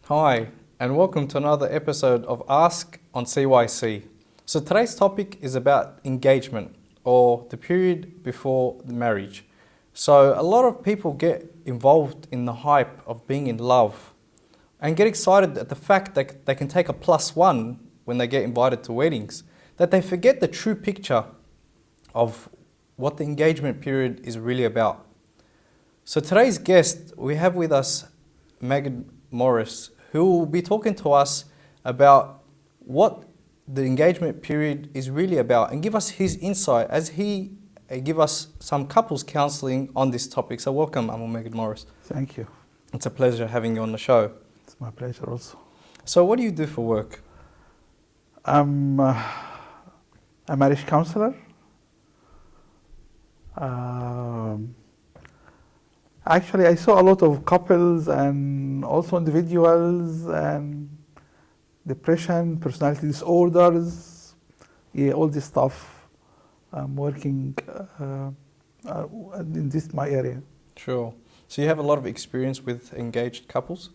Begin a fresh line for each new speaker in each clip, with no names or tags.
Hi, and welcome to another episode of Ask on CYC. So today's topic is about engagement, or the period before the marriage. So a lot of people get involved in the hype of being in love and get excited at the fact that they can take a +1 when they get invited to weddings, that they forget the true picture of what the engagement period is really about. So today's guest, we have with us Megan Morris, who will be talking to us about what the engagement period is really about and give us his insight as he give us some couples counselling on this topic. So welcome, I'm Megan Morris.
Thank you.
It's a pleasure having you on the show.
It's my pleasure also.
So what do you do for work?
I'm a marriage counselor. Actually, I saw a lot of couples and also individuals and depression, personality disorders, all this stuff. I'm working in this my area.
Sure. So you have a lot of experience with engaged couples?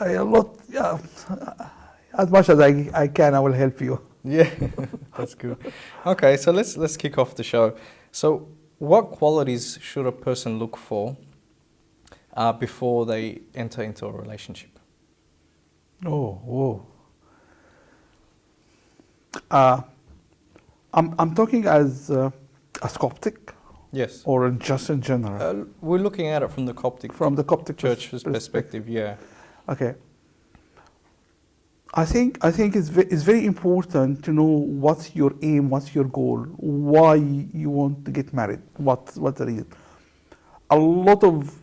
Yeah, as much as I can, I will help you.
Yeah, that's good. Okay, so let's kick off the show. So what qualities should a person look for before they enter into a relationship?
I'm talking as Coptic.
Yes.
Or just in general?
We're looking at it from the Coptic Church's perspective, yeah.
Okay. I think it's very important to know what's your aim, what's your goal, why you want to get married, what's the reason. A lot of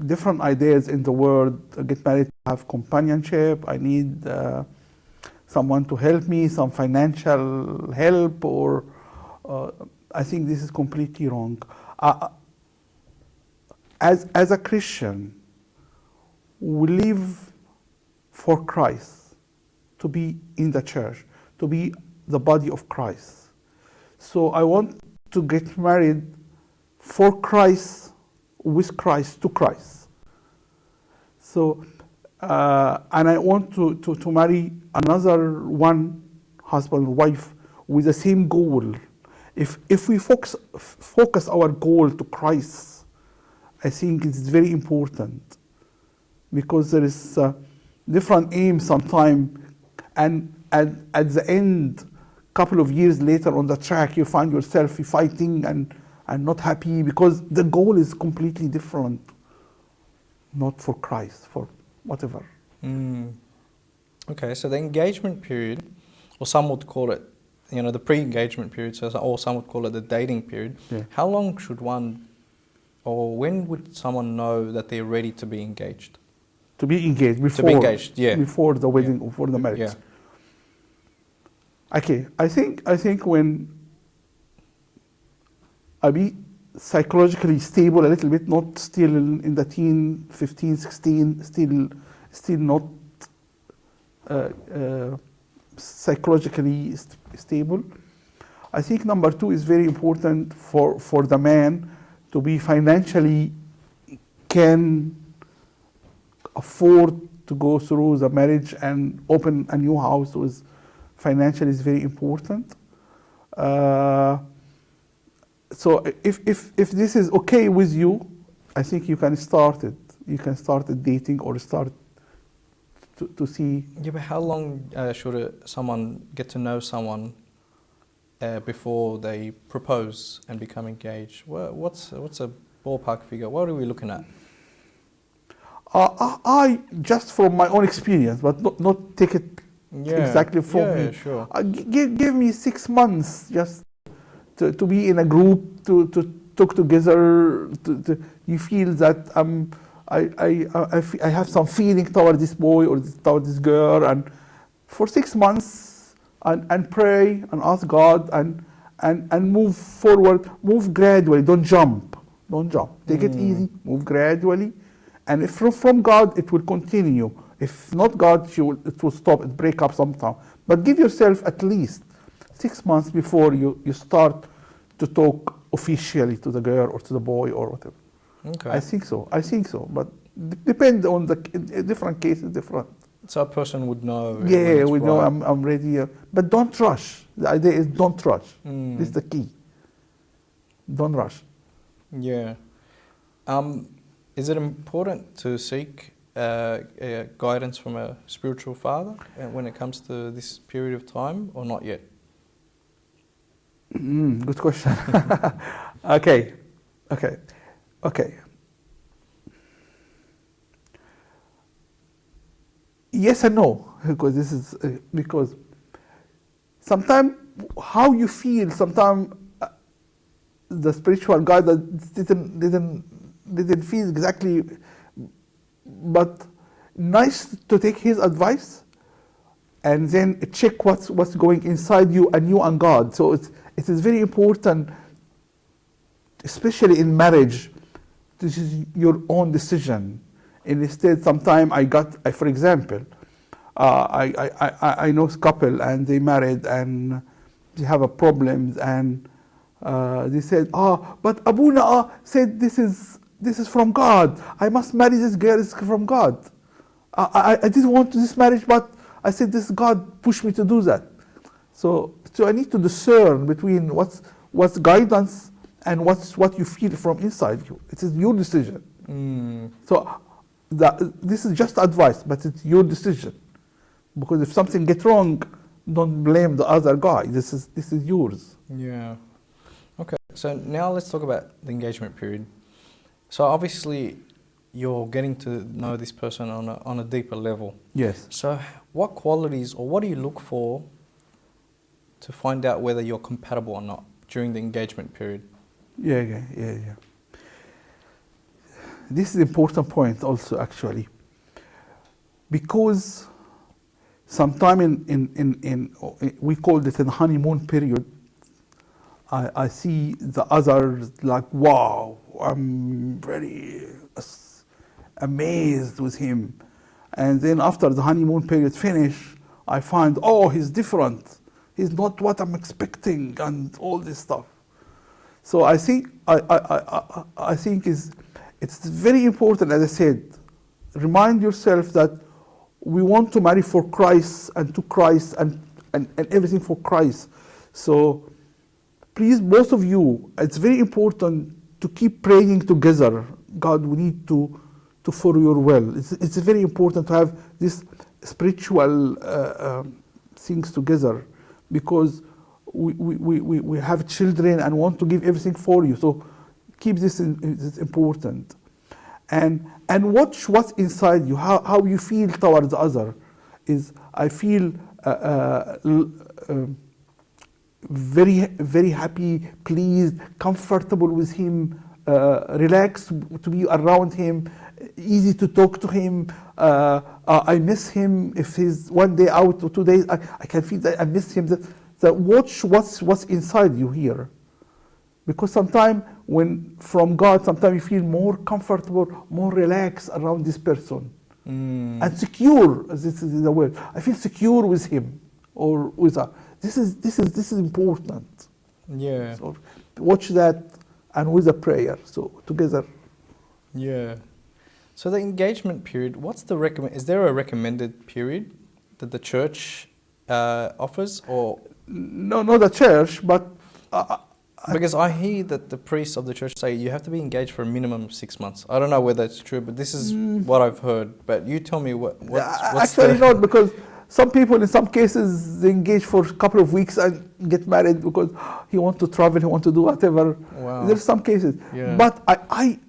different ideas in the world. Get married to have companionship. I need someone to help me, some financial help, or I think this is completely wrong. As a Christian, we live for Christ, to be in the church, to be the body of Christ. So I want to get married for Christ, with Christ, to Christ. So, and I want to marry another one, husband or wife, with the same goal. If we focus our goal to Christ, I think it's very important, because there is different aims sometimes, and at the end, couple of years later on the track, you find yourself fighting and not happy because the goal is completely different, not for Christ, for whatever.
Okay, so the engagement period, or some would call it, the pre-engagement period, or some would call it the dating period.
Yeah.
How long should one, or when would someone know that they're ready to be engaged?
To be engaged
yeah.
Before the wedding, or before the marriage.
Yeah.
Okay, I think when I be psychologically stable a little bit, not still in the teen, 15, 16, still not psychologically stable. I think number 2 is very important for the man to be financially can afford to go through the marriage and open a new house. With financial is very important. So if this is okay with you, I think you can start it. You can start dating or start to see.
Yeah, but how long should someone get to know someone before they propose and become engaged? What's a ballpark figure? What are we looking at?
I just from my own experience, but not take it exactly from me.
Yeah, sure.
Give me 6 months just to be in a group, to talk together. You feel that I have some feeling toward this boy or toward this girl, and for 6 months and pray and ask God and move forward, move gradually. Don't jump. Take it easy. Move gradually. And if from God, it will continue. If not God, it will stop, it break up sometime. But give yourself at least 6 months before you start to talk officially to the girl or to the boy or whatever.
Okay.
I think so. But depend on the different cases, different.
So a person would know. when
Yeah,
it's
we know
right.
I'm ready. But don't rush. The idea is don't rush.
Mm.
This is the key. Don't rush.
Yeah. Is it important to seek guidance from a spiritual father when it comes to this period of time, or not yet?
Good question. Okay. Yes and no, because this is because sometimes how you feel, sometimes the spiritual guide didn't feel exactly, but nice to take his advice and then check what's going inside you and you and God. So it is very important, especially in marriage. This is your own decision. And instead, sometimes for example, I know a couple and they married and they have a problem and they said, but Abuna said this is from God. I must marry this girl. It's from God. I didn't want this marriage, but I said this God pushed me to do that. So I need to discern between what's guidance and what you feel from inside you. It is your decision. So this is just advice, but it's your decision. Because if something gets wrong, don't blame the other guy. This is yours.
Yeah. Okay. So now let's talk about the engagement period. So obviously, you're getting to know this person on a deeper level.
Yes.
So what qualities or what do you look for to find out whether you're compatible or not during the engagement period?
Yeah. This is an important point also, actually, because sometime in we call it in honeymoon period, I see the others like, wow, I'm very amazed with him. And then after the honeymoon period finish, I find, he's different. He's not what I'm expecting and all this stuff. So I think I think it's very important, as I said, remind yourself that we want to marry for Christ and to Christ and everything for Christ. So please, both of you, it's very important to keep praying together. God, we need to follow your will. It's very important to have this spiritual things together, because we have children and want to give everything for you. So keep this it's important. And watch what's inside you, how you feel towards the other. I feel very, very happy, pleased, comfortable with him, relaxed to be around him, easy to talk to him. I miss him if he's 1 day out or 2 days. I can feel that I miss him. That watch what's inside you here. Because sometimes when from God, sometimes you feel more comfortable, more relaxed around this person. And secure, as this is the word. I feel secure with him or with her. This is important.
Yeah.
So watch that, and with a prayer. So together.
Yeah. So the engagement period, is there a recommended period that the church offers, or?
No, not the church, but
Because I hear that the priests of the church say you have to be engaged for a minimum of 6 months. I don't know whether it's true, but this is what I've heard. But you tell me what's
actually not, because some people in some cases they engage for a couple of weeks and get married because he wants to travel, he wants to do whatever.
Wow.
There's some cases,
Yeah.
but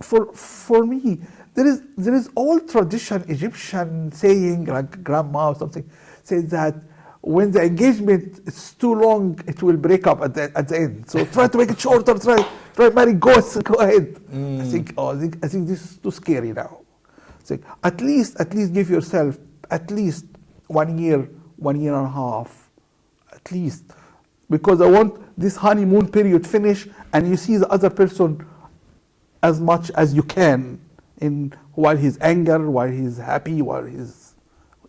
for me there is old tradition Egyptian saying, like grandma or something, says that when the engagement is too long, it will break up at the end. So try to make it shorter. Try marry. Go ahead. I think this is too scary now. So at least give yourself at least 1 year, 1.5 years, at least, because I want this honeymoon period finish and you see the other person as much as you can, while he's angry, while he's happy, while he's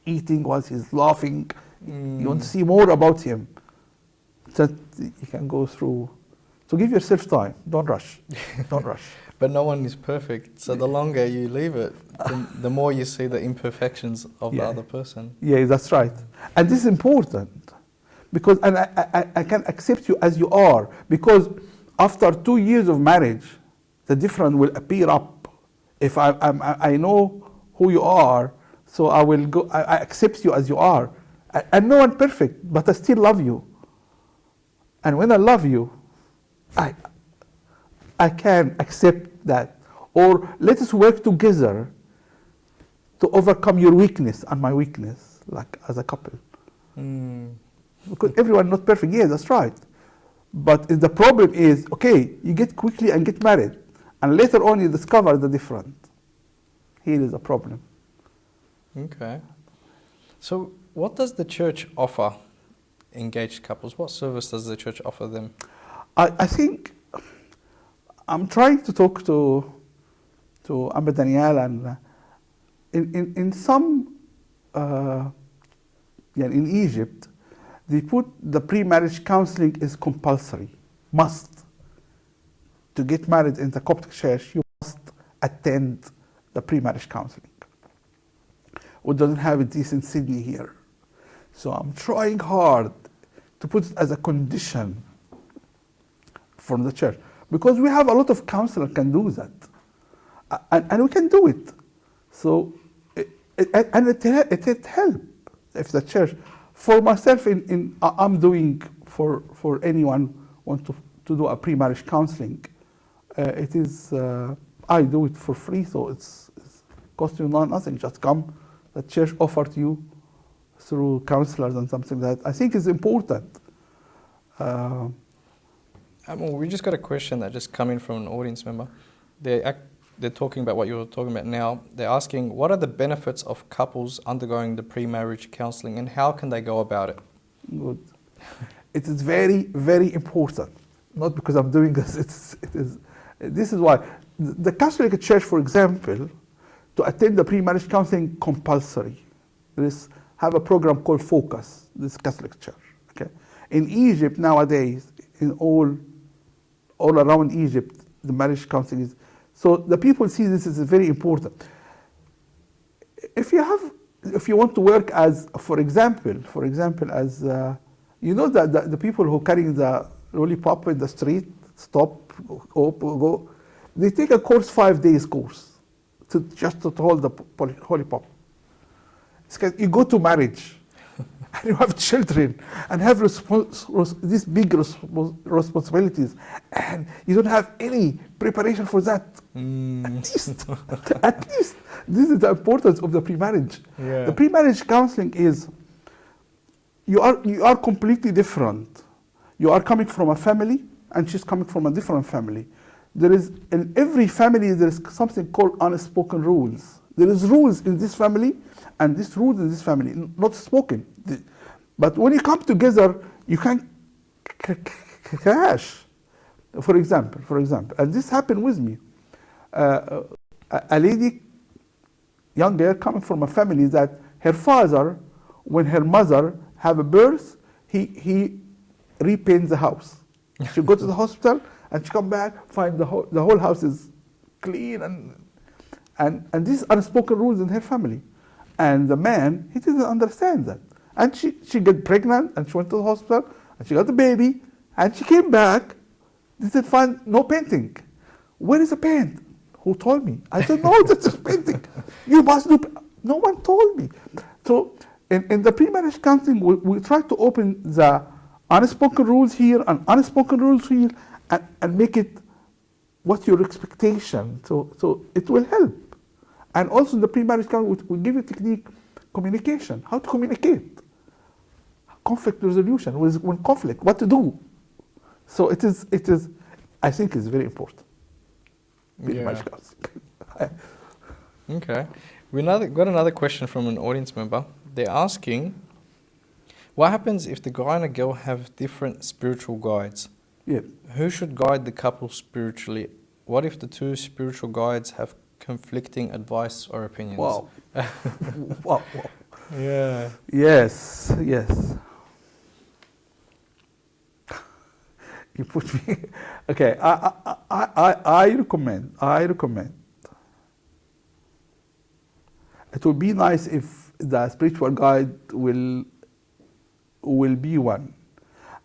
eating, while he's laughing. You want to see more about him, that you can go through So give yourself time. Don't rush. Don't rush.
But no one is perfect. So the longer you leave it, the more you see the imperfections of the
Yeah.
other person.
Yeah, that's right. And this is important because and I can accept you as you are because after 2 years of marriage, the difference will appear up. If I know who you are, so I will go. I accept you as you are. And no one perfect, but I still love you. And when I love you, I can accept that. Or let us work together to overcome your weakness and my weakness, like as a couple. Because everyone not perfect. Yeah, that's right. But the problem is, okay, you get quickly and get married, and later on you discover the different. Here is a problem.
Okay. So what does the church offer engaged couples? What service does the church offer them?
I think I'm trying to talk to Amber Daniel, and in some in Egypt, they put the pre-marriage counseling is compulsory, must. To get married in the Coptic church, you must attend the pre-marriage counseling. We don't have it in Sydney here. So I'm trying hard to put it as a condition from the church. Because we have a lot of counselors can do that. And we can do it. So, it helps if the church, for myself, I'm doing for anyone want to do a pre-marriage counseling, it is, I do it for free, so it's cost you nothing, just come, the church offered you through counselors and something that I think is important.
We just got a question that just come in from an audience member. They're talking about what you're talking about now. They're asking, what are the benefits of couples undergoing the pre-marriage counselling and how can they go about it?
Good. It is very, very important. Not because I'm doing this. This is why the Catholic Church, for example, to attend the pre-marriage counseling compulsory. Have a program called Focus. This Catholic Church. Okay. In Egypt nowadays, in all around Egypt, the marriage counseling is. So the people see this as very important. If you want to work as, for example, as you know that the people who carrying the lollipop in the street, stop, go, they take a course, 5 days course, just to hold the lollipop. You go to marriage, and you have children, and have these big responsibilities, and you don't have any preparation for that. At least, this is the importance of the pre-marriage.
Yeah.
The pre-marriage counseling is, you are completely different. You are coming from a family, and she's coming from a different family. There is, in every family, there is something called unspoken rules. There is rules in this family, and this rules in this family, not spoken. But when you come together, you can crash. For example, and this happened with me. A lady, young girl, coming from a family that her father, when her mother have a birth, he repaints the house. She go to the hospital and she come back, find the whole house is clean and these unspoken rules in her family. And the man, he didn't understand that. And she got pregnant and she went to the hospital and she got the baby and she came back, didn't find no painting. Where is the paint? Who told me? I don't know that's a painting. You must do. No one told me. So in the pre-marriage counseling, we try to open the unspoken rules here and unspoken rules here and make it what's your expectation. So it will help. And also in the pre-marriage counseling, we give you technique, communication, how to communicate, conflict resolution, when conflict, what to do. So it is. I think it's very important.
Yeah. Okay. We got another question from an audience member. They're asking, what happens if the guy and a girl have different spiritual guides?
Yeah.
Who should guide the couple spiritually? What if the two spiritual guides have conflicting advice or opinions?
Wow. Wow.
Yeah.
You put me. Okay, I recommend. It would be nice if the spiritual guide will be one,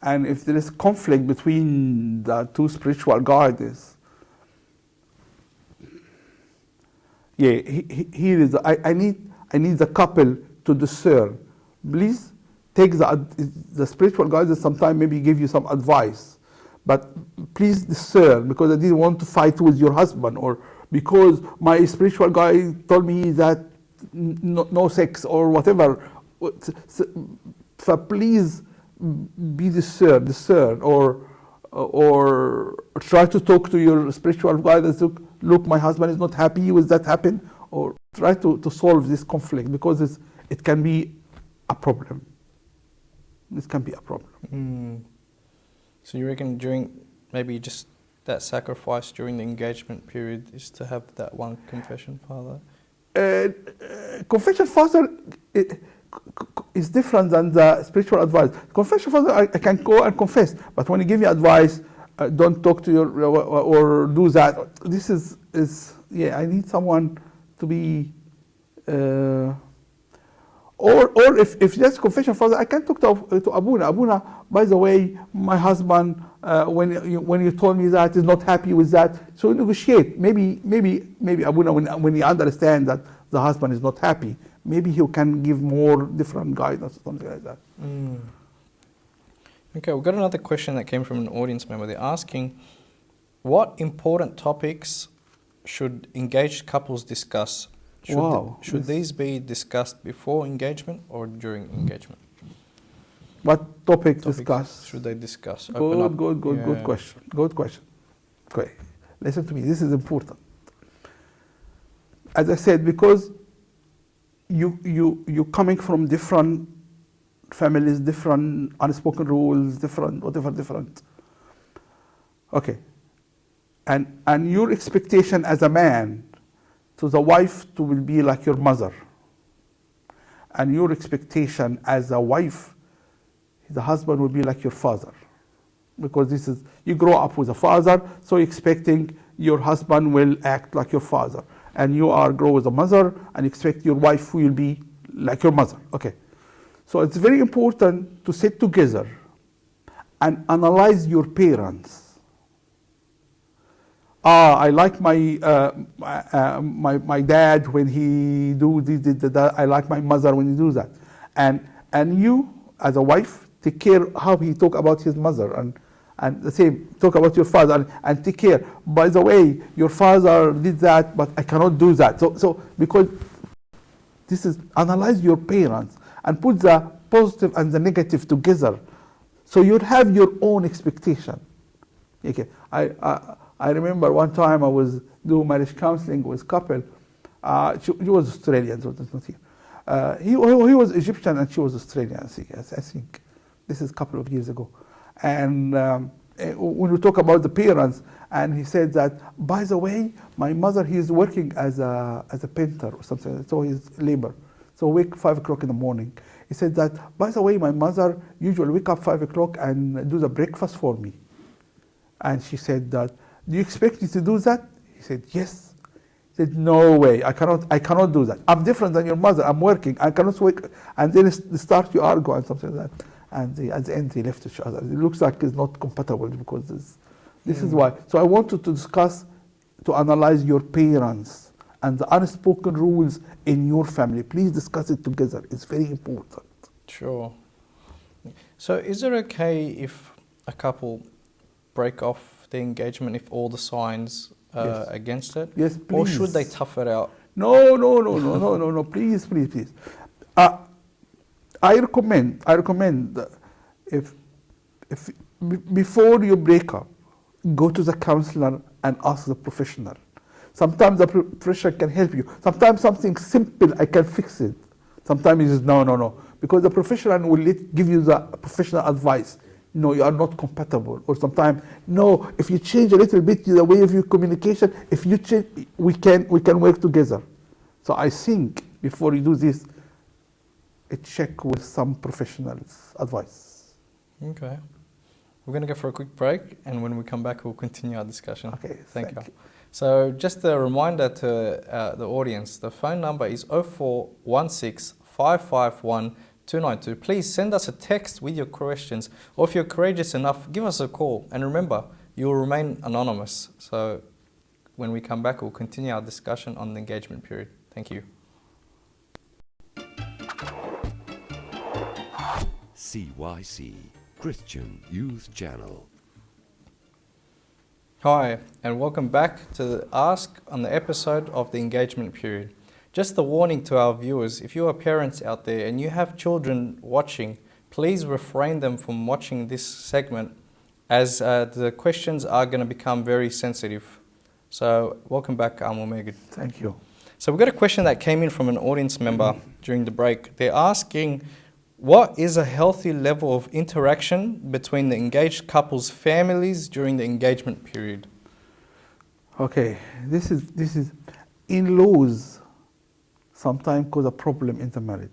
and if there is conflict between the two spiritual guides, yeah, here is. I need the couple to discern. Please take the spiritual guides. Sometimes maybe give you some advice, but please discern, because I didn't want to fight with your husband, or because my spiritual guide told me that no sex or whatever. So please be discern, or try to talk to your spiritual guide and say, look, my husband is not happy with that happen, or try to solve this conflict, because it can be a problem. This can be a problem.
So you reckon during maybe just that sacrifice during the engagement period is to have that one confession father?
Confession father is different than the spiritual advice. Confession father, I can go and confess, but when you give me advice, don't talk to your or do that. This is I need someone to be. Or if just confession father, I can talk to Abuna. Abuna, by the way, my husband, when you told me that, is not happy with that. So negotiate. Maybe Abuna, when he understands that the husband is not happy, maybe he can give more different guidance or something like that.
Okay, we've got another question that came from an audience member. They're asking, what important topics should engaged couples discuss? Should these be discussed before engagement or during engagement?
What topics discuss?
Should they discuss?
Good question. Good question. Okay, listen to me. This is important. As I said, because you coming from different families, different unspoken rules, different. Okay, and your expectation as a man to the wife will be like your mother, and your expectation as a wife, the husband will be like your father, because you grow up with a father, so you're expecting your husband will act like your father, and you grow with a mother and expect your wife will be like your mother. Okay, so it's very important to sit together and analyze your parents. I like my dad when he do this. I like my mother when he do that, and you as a wife take care how he talk about his mother, and the same talk about your father, and take care. By the way, your father did that, but I cannot do that. So because this is analyze your parents and put the positive and the negative together, so you'd have your own expectation. Okay, I remember one time I was doing marriage counseling with a couple. She was Australian, so that's not here. He was Egyptian and she was Australian, I think. This is a couple of years ago. And when we talk about the parents, and he said that, by the way, my mother, he's working as a painter or something, so he's labor. So wake 5 o'clock in the morning. He said that, by the way, my mother usually wake up 5 o'clock and do the breakfast for me. And she said that, do you expect me to do that? He said, yes. He said, no way, I cannot do that. I'm different than your mother, I'm working, I cannot wake. And then start to argue and something like that. And at the end, they left each other. It looks like it's not compatible, because this is why. So I wanted to discuss, to analyze your parents and the unspoken rules in your family. Please discuss it together. It's very important.
Sure. So is it okay if a couple break off the engagement if all the signs are
Yes.
Against it?
Yes, please.
Or should they tough it out?
No, please. I recommend if before you break up, go to the counselor and ask the professional. Sometimes the professional can help you. Sometimes something simple, I can fix it. Sometimes it's no, because the professional will give you the professional advice. No, you are not compatible. Or sometimes, no, if you change a little bit the way of your communication, if you change, we can work together. So I think before you do this, check with some professionals' advice.
Okay. We're going to go for a quick break, and when we come back, we'll continue our discussion.
Okay,
Thank you.
you.
So just a reminder to the audience, the phone number is 0416 551 292. Please send us a text with your questions, or if you're courageous enough, give us a call. And remember, you will remain anonymous. So when we come back, we'll continue our discussion on the engagement period. Thank you.
CYC, Christian Youth Channel.
Hi, and welcome back to the Ask on the episode of the engagement period. Just a warning to our viewers, if you are parents out there and you have children watching, please refrain them from watching this segment as the questions are going to become very sensitive. So welcome back, Megid.
Thank you.
So we've got a question that came in from an audience member during the break. They're asking, what is a healthy level of interaction between the engaged couple's families during the engagement period?
Okay, this is in-laws sometimes cause a problem in the marriage.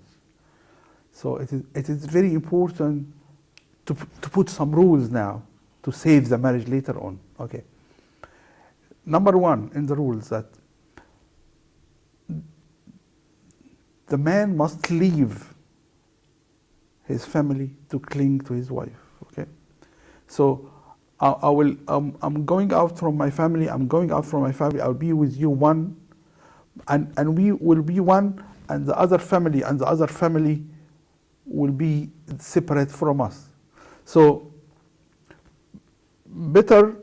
So it is very important to put some rules now to save the marriage later on. Okay. Number one in the rules that the man must leave his family to cling to his wife. Okay, so I'm going out from my family. I'll be with you one, and we will be one, and the other family will be separate from us. So better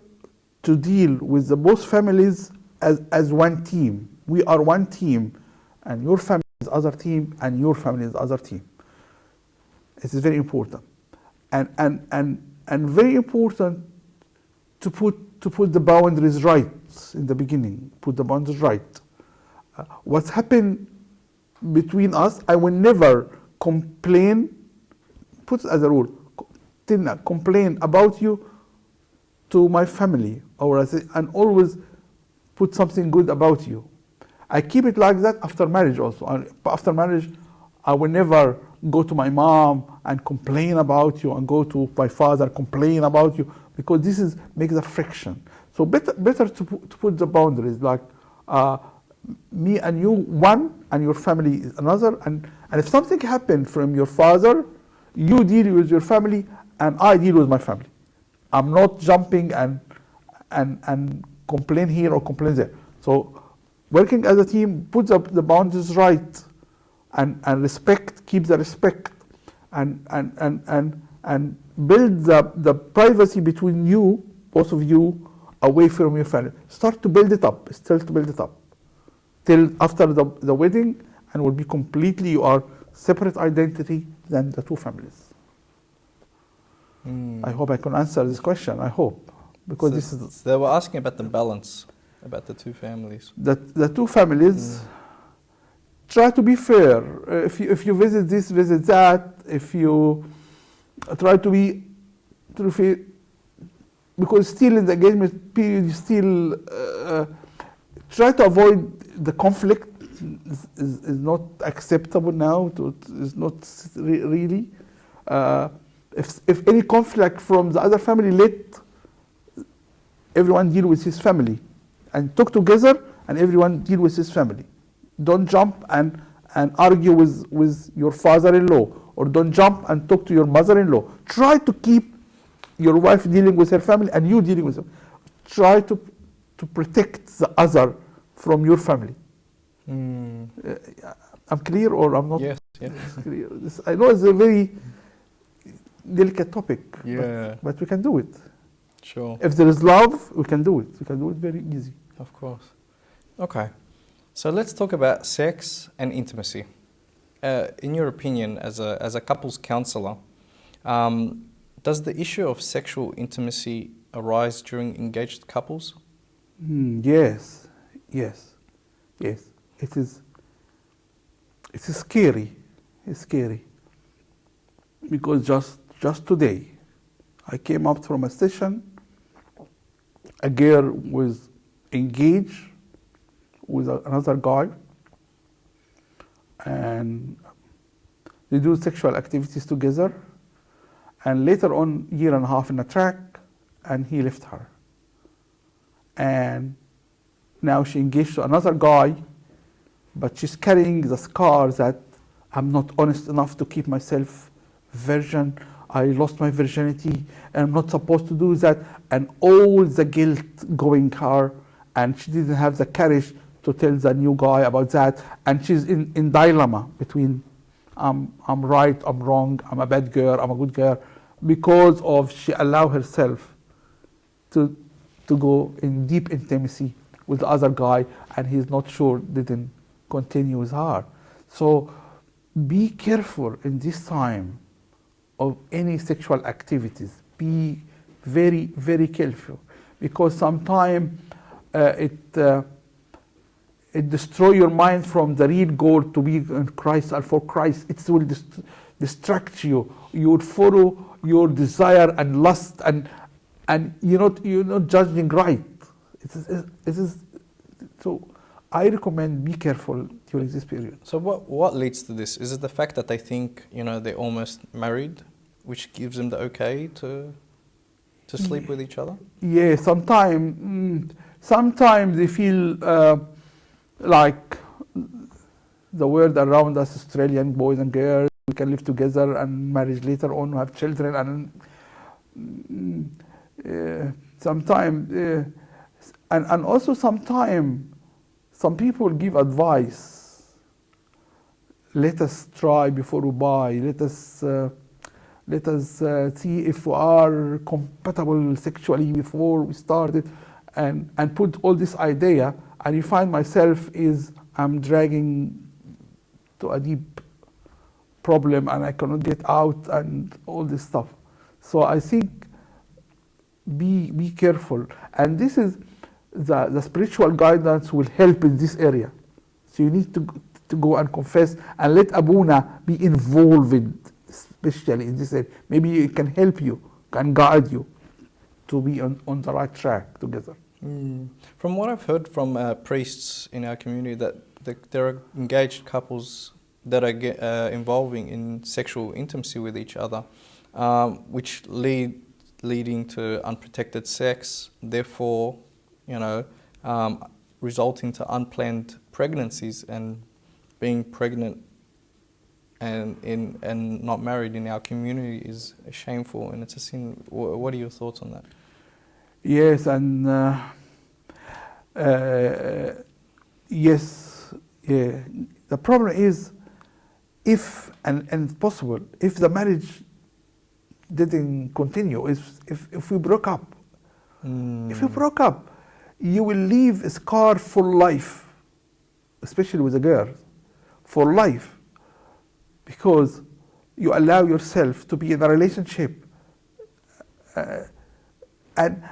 to deal with the both families as one team. We are one team, and your family is other team, and your family is other team. It is very important, and very important to put the boundaries right in the beginning. Put the boundaries right. What's happened between us, I will never complain. Put it as a rule. Did not complain about you to my family, and always put something good about you. I keep it like that after marriage also. After marriage, I will never go to my mom and complain about you, and go to my father complain about you, because this makes a friction. So better to put the boundaries, like me and you one, and your family is another. And if something happened from your father, you deal with your family, and I deal with my family. I'm not jumping and complain here or complain there. So working as a team, put the boundaries right, and respect, keep the respect, and build the privacy between you, both of you, away from your family. Start to build it up, till after the wedding, and will be completely, you are separate identity than the two families. I hope I can answer this question. I hope, because
so they were asking about the balance, about the two families.
The two families. Try to be fair. If you visit this, visit that. If you try to be fair, because still in the engagement period, you still try to avoid the conflict. Is not acceptable now. Is not really. If any conflict from the other family, let everyone deal with his family, and talk together, and everyone deal with his family. Don't jump and argue with your father-in-law, or don't jump and talk to your mother-in-law. Try to keep your wife dealing with her family and you dealing with them. Try to protect the other from your family. I'm clear, or I'm not?
Yes.
Clear. I know it's a very delicate topic,
Yeah.
but we can do it.
Sure.
If there is love, we can do it. We can do it very easy.
Of course. Okay. So let's talk about sex and intimacy. In your opinion, as a couples counselor, does the issue of sexual intimacy arise during engaged couples?
Yes. It is scary. It's scary. Because just today, I came up from a session. A girl was engaged with another guy, and they do sexual activities together, And later on, year and a half in a track, and he left her. And now she engaged to another guy, but she's carrying the scar that I'm not honest enough to keep myself virgin. I lost my virginity, and I'm not supposed to do that. And all the guilt going her, and she didn't have the courage to tell the new guy about that. And she's in dilemma between I'm right, I'm wrong, I'm a bad girl, I'm a good girl, because of she allowed herself to go in deep intimacy with the other guy, and he's not sure, didn't continue with her. So be careful in this time of any sexual activities. Be very, very careful, because sometimes it destroy your mind from the real goal to be in Christ and for Christ. It will distract you. You would follow your desire and lust, and you're not judging right. It is so. I recommend be careful during this period.
So what leads to this? Is it the fact that they think they're almost married, which gives them the okay to sleep with each other?
Yeah, sometimes they feel like the world around us, Australian boys and girls, we can live together and marriage later on, have children, and sometimes and also sometimes some people give advice. Let us try before we buy. Let us see if we are compatible sexually before we started, and put all this idea. And you find myself I'm dragging to a deep problem, and I cannot get out, and all this stuff. So I think be careful, and this is the spiritual guidance will help in this area. So you need to go and confess, and let Abuna be involved, especially in this area. Maybe it can help you, can guide you to be on the right track together.
From what I've heard from priests in our community, that there are engaged couples that are involving in sexual intimacy with each other, which leading to unprotected sex, therefore, resulting to unplanned pregnancies, and being pregnant and not married in our community is shameful, and it's a sin. What are your thoughts on that?
Yes, and yes, yeah. The problem is, if and possible, if the marriage didn't continue, if we broke up, if you broke up, you will leave a scar for life, especially with a girl, for life, because you allow yourself to be in a relationship, and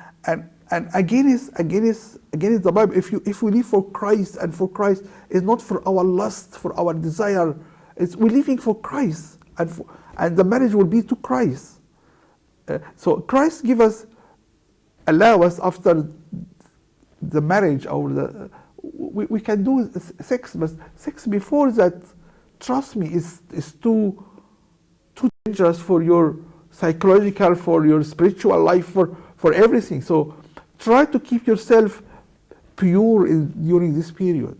against the Bible. If we live for Christ, and for Christ is not for our lust, for our desire, we're living for Christ, and the marriage will be to Christ. So Christ allow us after the marriage, or we can do sex, but sex before that, trust me, is too dangerous for your psychological, for your spiritual life, for everything. So try to keep yourself pure during this period,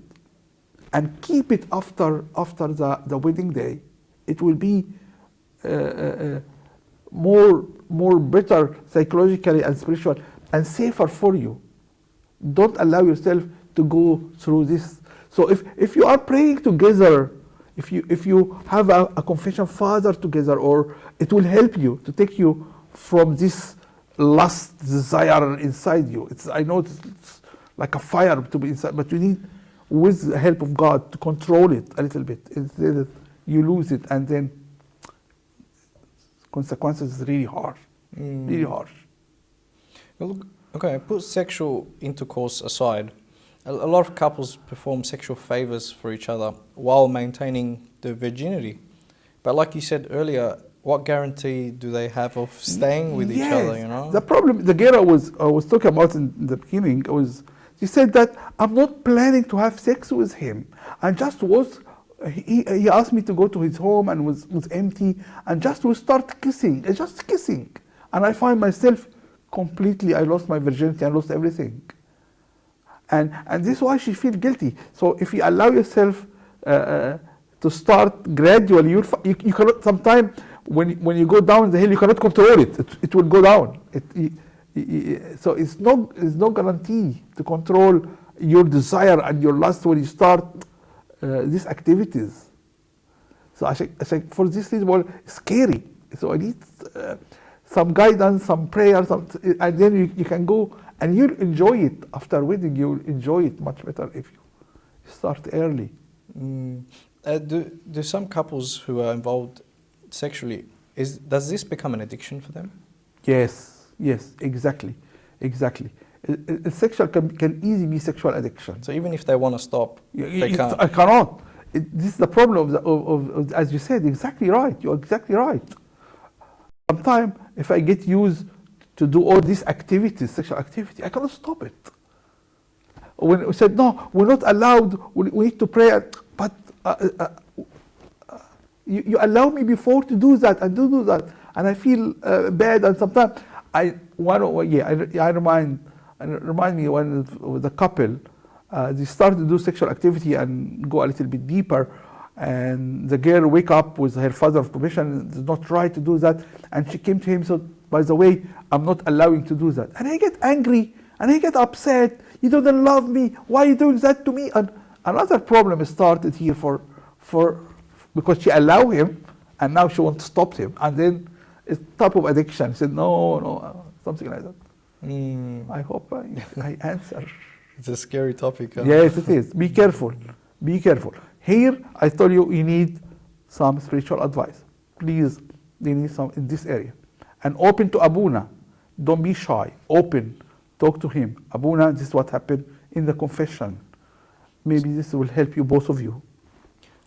and keep it after the wedding day. It will be more better psychologically and spiritual, and safer for you. Don't allow yourself to go through this. So if you are praying together, if you have a confession father together, or it will help you to take you from this lust desire inside you. I know it's like a fire to be inside, but you need, with the help of God, to control it a little bit. Instead that you lose it, and then consequences is really harsh. Really harsh.
Well, okay, put sexual intercourse aside. A lot of couples perform sexual favors for each other while maintaining their virginity. But like you said earlier, what guarantee do they have of staying with each other,
The problem, the girl I was talking about in the beginning, she said that I'm not planning to have sex with him. I just was He asked me to go to his home and was empty, and just we start kissing, just kissing. And I find myself completely, I lost my virginity, I lost everything. And this is why she feels guilty. So if you allow yourself to start gradually, you cannot, sometimes when you go down the hill, you cannot control it. It will go down. So it's no guarantee to control your desire and your lust when you start these activities. So I think for this is more scary. So I need some guidance, some prayer, and then you can go and you'll enjoy it after wedding. You'll enjoy it much better if you start early.
Do some couples who are involved sexually, does this become an addiction for them?
Yes, exactly. Sexual can easily be sexual addiction.
So even if they want to stop, they can't.
I cannot. This is the problem of, as you said, exactly right. You're exactly right. Sometimes if I get used to do all these activities, sexual activity, I cannot stop it. When we said, no, we're not allowed, we need to pray, but you allow me before to do that and do that, and I feel bad, and sometimes I remind me when the couple they started to do sexual activity and go a little bit deeper, and the girl wake up with her father's permission. It's not right to do that, and she came to him. So by the way, I'm not allowing to do that, and he get angry and he get upset. You don't love me. Why are you doing that to me? And another problem started here for because she allowed him, and now she wants to stop him, and then it's type of addiction. He said no, something like that. I hope I answer.
It's a scary topic. Huh?
Yes, it is. Be careful. Here, I told you need some spiritual advice. Please, they need some in this area. And open to Abuna. Don't be shy. Open. Talk to him. Abuna, this is what happened in the confession. Maybe this will help you, both of you.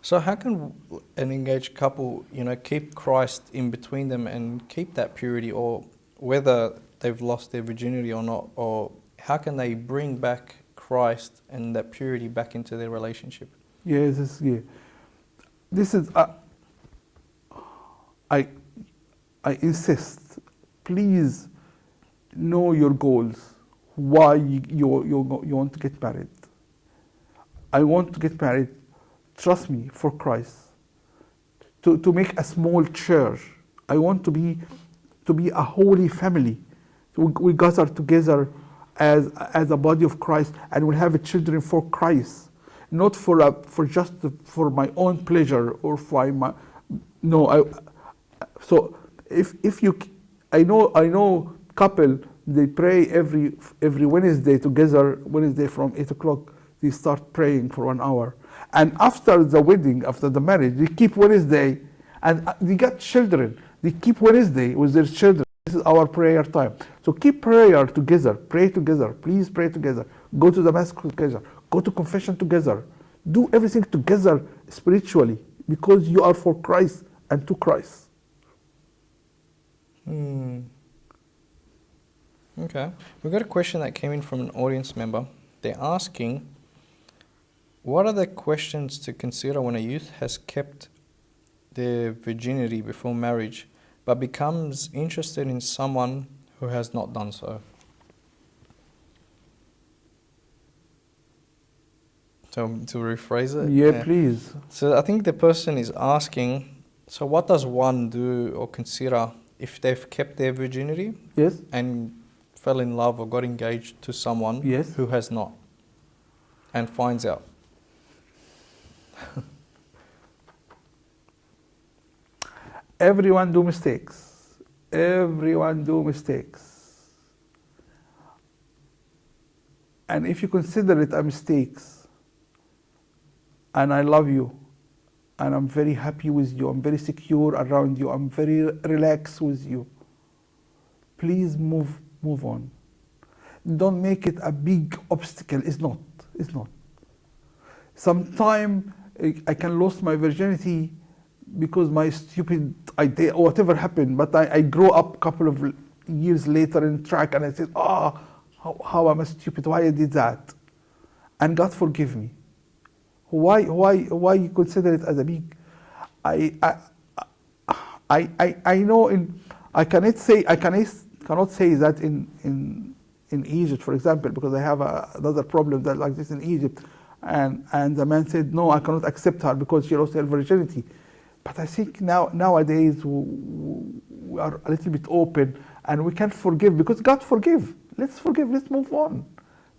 So how can an engaged couple, keep Christ in between them and keep that purity, or whether they've lost their virginity or not, or how can they bring back Christ and that purity back into their relationship?
Yes, this is I insist. Please know your goals. Why you want to get married? I want to get married. Trust me, for Christ. To make a small church. I want to be a holy family. We gather together as a body of Christ, and we'll have children for Christ, not for my own pleasure or for my no. So if you, I know couple, they pray every Wednesday together. Wednesday from 8 o'clock they start praying for 1 hour, and after the wedding, after the marriage, they keep Wednesday, and they got children. They keep Wednesday with their children. This is our prayer time. So keep prayer together. Pray together. Please pray together. Go to the mass together. Go to confession together. Do everything together spiritually, because you are for Christ and to Christ.
Okay. We've got a question that came in from an audience member. They're asking, what are the questions to consider when a youth has kept their virginity before marriage, but becomes interested in someone who has not done so? So to rephrase it?
Yeah, please.
So I think the person is asking, so what does one do or consider if they've kept their virginity?
Yes.
And fell in love or got engaged to someone
Yes.
who has not, and finds out?
Everyone do mistakes. Everyone do mistakes. And if you consider it a mistake, and I love you, and I'm very happy with you, I'm very secure around you, I'm very relaxed with you, please move on. Don't make it a big obstacle. It's not. Sometimes I can lose my virginity because my stupid idea or whatever happened, but I grow up a couple of years later in track, and I said, how am I stupid? Why I did that? And God forgive me. Why you consider it as a big? I know cannot say that in Egypt, for example, because I have another problem that like this in Egypt, and the man said, no, I cannot accept her because she lost her virginity. But I think nowadays we are a little bit open and we can forgive because God forgive. Let's forgive. Let's move on.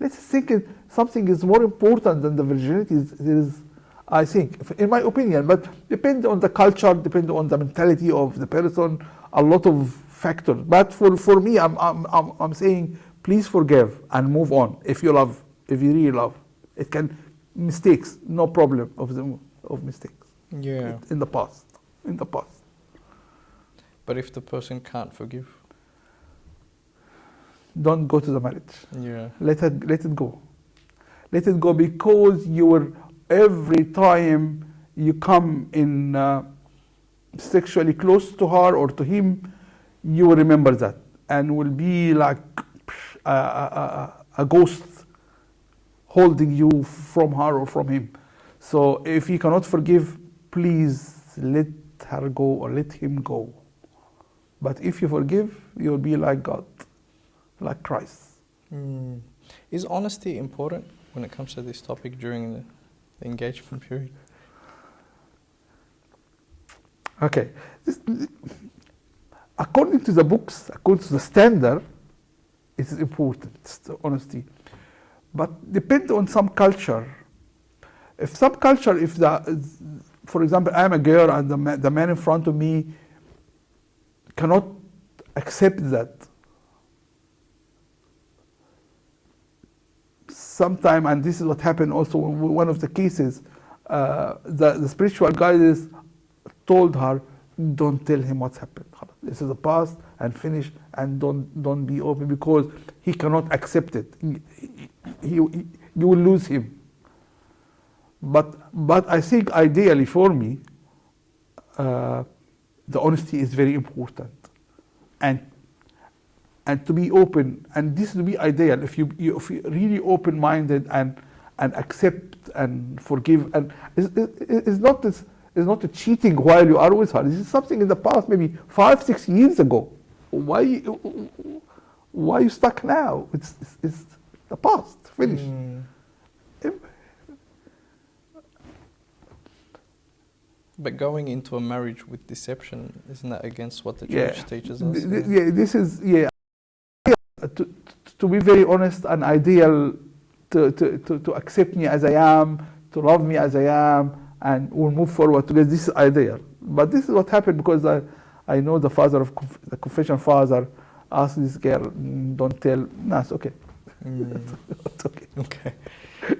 Let's think something is more important than the virginity. Is I think, in my opinion, but depend on the culture, depend on the mentality of the person, a lot of factors. But for me, I'm saying, please forgive and move on. If you really love, it can mistakes, no problem of mistakes.
Yeah.
In the past.
But if the person can't forgive?
Don't go to the marriage.
Yeah.
Let it go. Let it go, because every time you come in sexually close to her or to him, you will remember that and will be like a ghost holding you from her or from him. So if you cannot forgive, please let her go or let him go. But if you forgive, you'll be like God, like Christ.
Is honesty important when it comes to this topic during the engagement period?
Okay. According to the books, according to the standard, it is important, it's the honesty. But depend on some culture. If some culture, for example, I'm a girl and the man in front of me cannot accept that, sometime, and this is what happened also in one of the cases, the spiritual guidance told her, don't tell him what's happened. This is the past and finish, and don't be open because he cannot accept it. You will lose him. But I think ideally for me, the honesty is very important, and to be open, and this will be ideal if you really open-minded and accept and forgive, and it's not a cheating while you are with her. This is something in the past, maybe 5-6 years ago. Why you stuck now? It's the past, finished.
But going into a marriage with deception, isn't that against what the church teaches us?
This is to be very honest and ideal, to accept me as I am, to love me as I am, and we'll move forward together. This is ideal. But this is what happened because I know the father of the confession father asked this girl, don't tell. No, it's okay. It's okay.
Okay.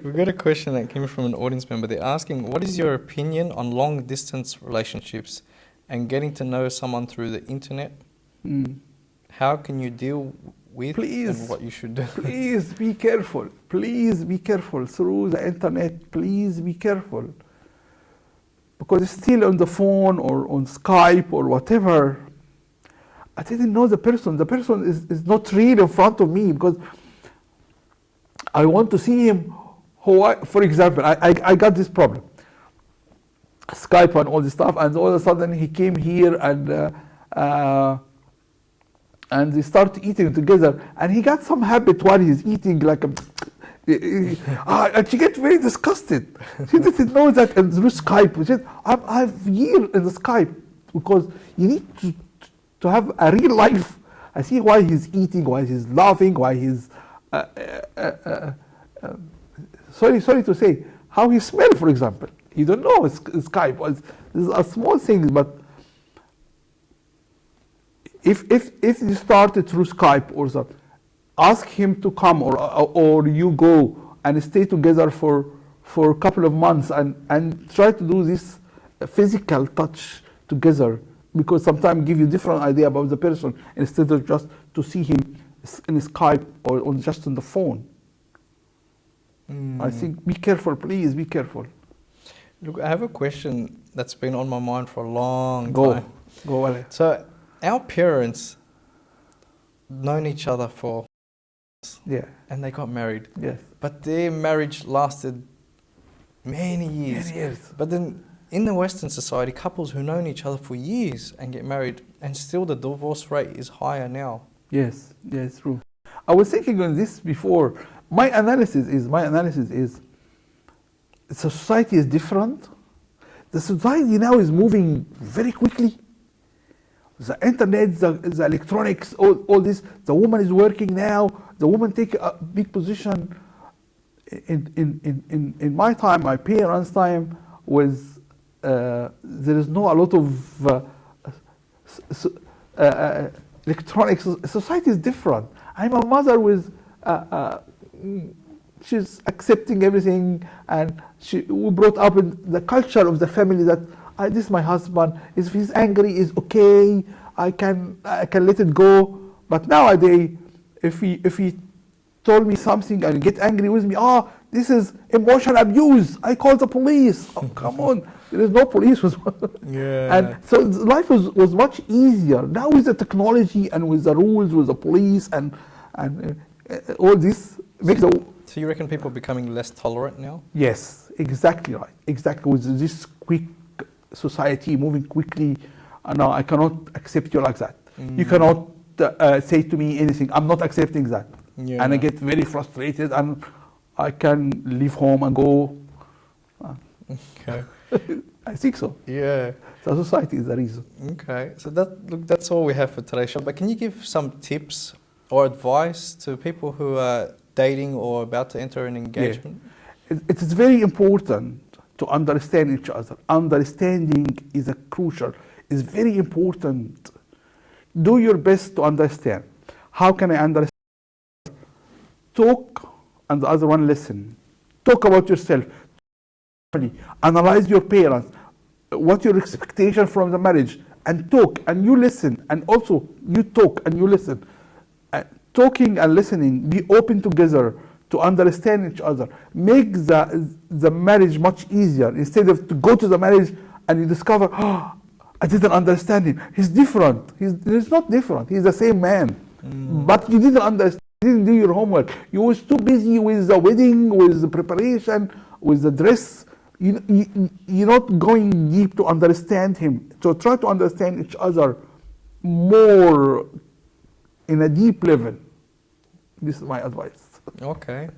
We've got a question that came from an audience member. They're asking, what is your opinion on long distance relationships and getting to know someone through the internet? How can you deal with and what you should do?
Please be careful. Please be careful through the internet. Please be careful. Because it's still on the phone or on Skype or whatever. I didn't know the person. The person is not real in front of me because I want to see him. For example, I got this problem. Skype and all this stuff, and all of a sudden he came here and they start eating together, and he got some habit while he's eating, like and she gets very disgusted. She didn't know that through Skype. She said, I've years in the Skype because you need to have a real life. I see why he's eating, why he's laughing, why he's sorry to say, how he smells, for example. You don't know it's Skype. These are small things, but if you started through Skype or something, ask him to come or you go and stay together for a couple of months and try to do this physical touch together, because sometimes give you different idea about the person instead of just to see him in Skype or just on the phone. I think be careful, please be careful.
Look, I have a question that's been on my mind for a long time.
Go ahead.
So our parents known each other for and they got married.
Yes.
But their marriage lasted Many years.
Many years.
But then in the Western society, couples who known each other for years and get married, and still the divorce rate is higher now.
Yes, yes, true. I was thinking on this before. My analysis is the society is different. The society now is moving very quickly. The internet, the electronics, all this. The woman is working now. The woman take a big position. In my time, my parents' time, was there is not a lot of electronics. Society is different. I'm a mother with she's accepting everything, and we brought up in the culture of the family that this is my husband. If he's angry, is okay. I can let it go. But nowadays, if he told me something and get angry with me, this is emotional abuse. I call the police. Oh, come on, there is no police.
Yeah.
And so life was much easier. Now with the technology and with the rules, with the police and all this makes the.
So you reckon people are becoming less tolerant now?
Yes, exactly right. Exactly, with this quick society moving quickly, no, I cannot accept you like that. You cannot say to me anything. I'm not accepting that.
Yeah.
And I get very frustrated, and I can leave home and go.
Okay.
I think so.
Yeah.
So society is the reason.
Okay. So that's all we have for today's show. But can you give some tips or advice to people who are dating or about to enter an engagement?
It is very important to understand each other. Understanding is crucial. It's very important. Do your best to understand. How can I understand? Talk, and the other one listen. Talk about yourself. Analyze your parents. What's your expectation from the marriage? And talk, and you listen. And also, you talk and you listen. Talking and listening, be open together to understand each other. Make the marriage much easier, instead of to go to the marriage and you discover, I didn't understand him. He's different. He's not different. He's the same man. But you didn't understand. You didn't do your homework. You was too busy with the wedding, with the preparation, with the dress. You're not going deep to understand him. So try to understand each other more in a deep level. This is my advice.
Okay.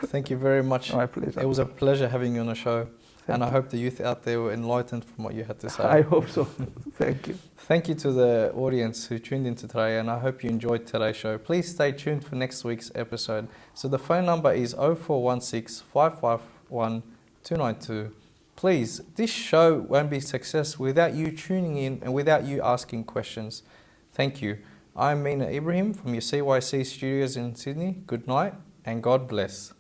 Thank you very much.
My pleasure.
It was a pleasure having you on the show. And I hope the youth out there were enlightened from what you had to say.
I hope so. Thank you.
Thank you to the audience who tuned into today, and I hope you enjoyed today's show. Please stay tuned for next week's episode. So the phone number is 0416 551 292. Please, this show won't be success without you tuning in and without you asking questions. Thank you. I'm Mina Ibrahim from your CYC studios in Sydney. Good night and God bless.